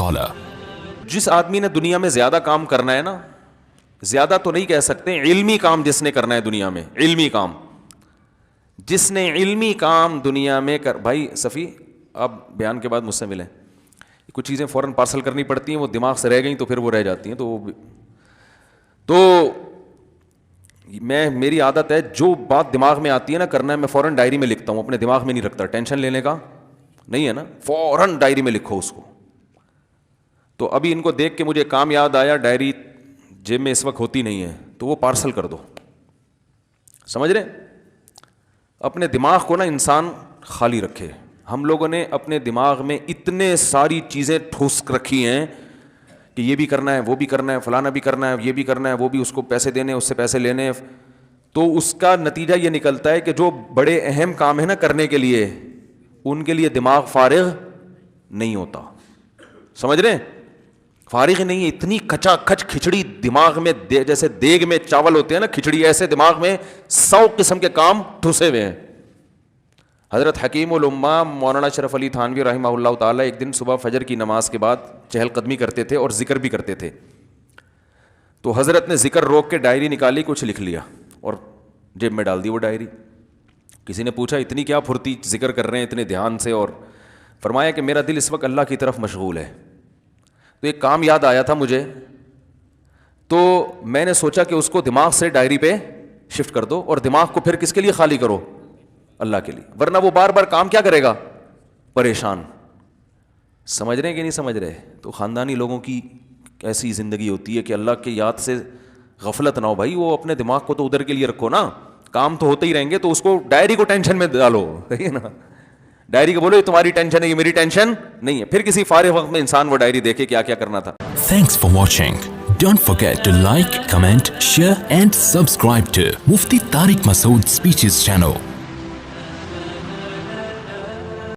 scholar. جس آدمی نے دنیا میں زیادہ کام کرنا ہے نا، زیادہ تو نہیں کہہ سکتے، علمی کام جس نے کرنا ہے دنیا میں، علمی کام جس نے علمی کام دنیا میں بھائی صفی آپ بیان کے بعد مجھ سے ملیں، کچھ چیزیں فوراً پارسل کرنی پڑتی ہیں، وہ دماغ سے رہ گئیں تو پھر وہ رہ جاتی ہیں، تو میری عادت ہے جو بات دماغ میں آتی ہے نا کرنا ہے، میں فوراً ڈائری میں لکھتا ہوں، اپنے دماغ میں نہیں رکھتا، ٹینشن لینے کا نہیں ہے نا، فوراً ڈائری میں لکھو اس کو. تو ابھی ان کو دیکھ کے مجھے کام یاد آیا، ڈائری جیب میں اس وقت ہوتی نہیں ہے تو وہ پارسل کر دو. سمجھ رہے؟ اپنے دماغ کو نا انسان خالی رکھے. ہم لوگوں نے اپنے دماغ میں اتنے ساری چیزیں ٹھوس رکھی ہیں کہ یہ بھی کرنا ہے، وہ بھی کرنا ہے، فلانا بھی کرنا ہے، یہ بھی کرنا ہے، وہ بھی، اس کو پیسے دینے، اس سے پیسے لینے، تو اس کا نتیجہ یہ نکلتا ہے کہ جو بڑے اہم کام ہے نا کرنے کے لیے، ان کے لیے دماغ فارغ نہیں ہوتا. سمجھ رہے ہیں؟ فارغ نہیں ہے، اتنی کچا کچ کھچڑی دماغ میں، جیسے دیگ میں چاول ہوتے ہیں نا، کھچڑی ایسے دماغ میں 100 قسم کے کام ٹھسے ہوئے ہیں. حضرت حکیم الامہ مولانا اشرف علی تھانوی رحمہ اللہ تعالیٰ ایک دن صبح فجر کی نماز کے بعد چہل قدمی کرتے تھے اور ذکر بھی کرتے تھے. تو حضرت نے ذکر روک کے ڈائری نکالی، کچھ لکھ لیا اور جیب میں ڈال دی وہ ڈائری. کسی نے پوچھا اتنی کیا پھرتی ذکر کر رہے ہیں اتنے دھیان سے؟ اور فرمایا کہ میرا دل اس وقت اللہ کی طرف مشغول ہے. تو ایک کام یاد آیا تھا مجھے، تو میں نے سوچا کہ اس کو دماغ سے ڈائری پہ شفٹ کر دو، اور دماغ کو پھر کس کے لیے خالی کرو؟ اللہ کے لیے، ورنہ وہ بار بار کام کیا کرے گا؟ پریشان. سمجھ رہے ہیں کہ نہیں سمجھ رہے؟ تو خاندانی لوگوں کی ایسی زندگی ہوتی ہے کہ اللہ کی یاد سے غفلت نہ ہو. بھائی وہ اپنے دماغ کو تو ادھر کے لیے رکھو نا، کام تو ہوتے ہی رہیں گے، تو اس کو ڈائری کو ٹینشن میں ڈالو، صحیح ہے نا؟ ڈائری کو بولو یہ تمہاری ٹینشن ہے، یہ میری ٹینشن نہیں ہے. پھر کسی فارغ وقت میں انسان وہ ڈائری دیکھے کیا کیا کرنا تھا. Thanks for watching. Don't forget to like, comment, share and subscribe to Mufti Tariq Masood Speeches channel.